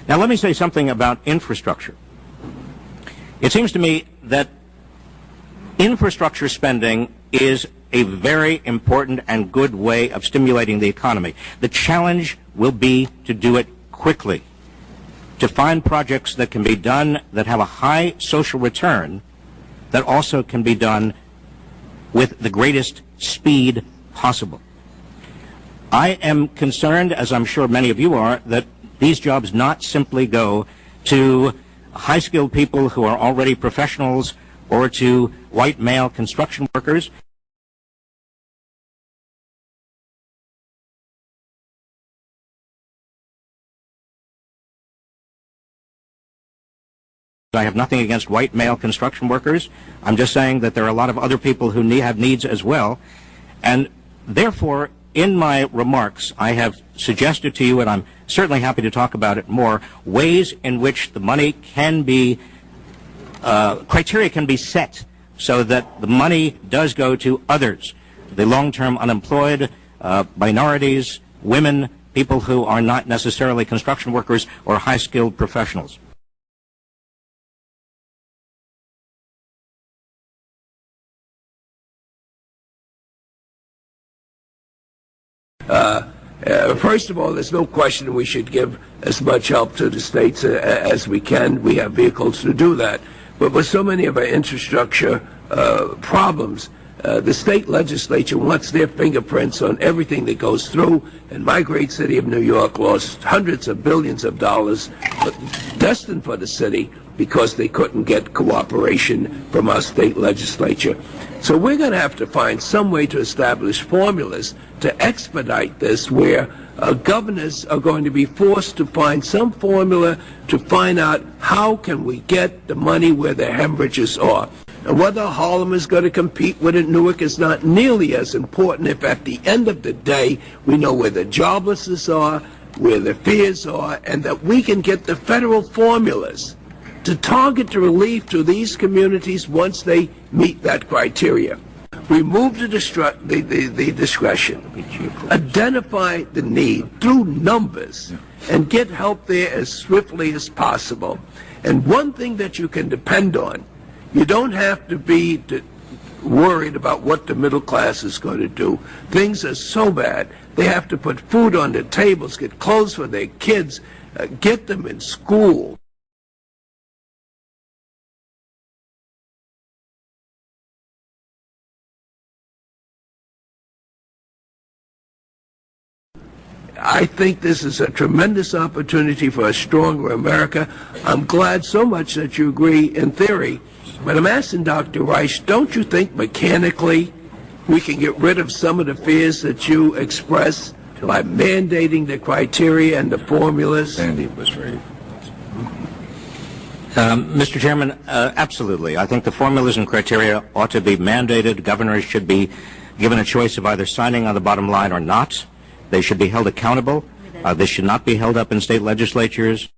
Now, let me say something about infrastructure. It seems to me that infrastructure spending is a very important and good way of stimulating the economy. The challenge will be to do it quickly, to find projects that can be done that have a high social return that also can be done with the greatest speed possible. I am concerned, as I'm sure many of you are, that these jobs not simply go to high-skilled people who are already professionals or to white male construction workers. I have nothing against white male construction workers. I'm just saying that there are a lot of other people who have needs as well. And therefore, in my remarks, I have suggested to you, and I'm certainly happy to talk about it more, ways in which the money can be, criteria can be set so that the money does go to others, the long-term unemployed, minorities, women, people who are not necessarily construction workers or high-skilled professionals. First of all, there's no question we should give as much help to the states as we can. We have vehicles to do that. But with so many of our infrastructure problems, the state legislature wants their fingerprints on everything that goes through, and my great city of New York lost hundreds of billions of dollars destined for the city because they couldn't get cooperation from our state legislature. So we're going to have to find some way to establish formulas to expedite this, where governors are going to be forced to find some formula to find out how can we get the money where the hemorrhages are. And whether Harlem is going to compete with it, Newark, is not nearly as important if at the end of the day we know where the joblessness are, where the fears are, and that we can get the federal formulas to target the relief to these communities once they meet that criteria. Remove the discretion, identify the need through numbers, and get help there as swiftly as possible. And one thing that you can depend on, you don't have to be worried about what the middle class is going to do. Things are so bad. They have to put food on their tables, get clothes for their kids, get them in school. I think this is a tremendous opportunity for a stronger America. I'm glad so much that you agree in theory. But I'm asking Dr. Reich, don't you think mechanically we can get rid of some of the fears that you express by mandating the criteria and the formulas? Sandy was very... Mr. Chairman, absolutely. I think the formulas and criteria ought to be mandated. Governors should be given a choice of either signing on the bottom line or not. They should be held accountable. They should not be held up in state legislatures.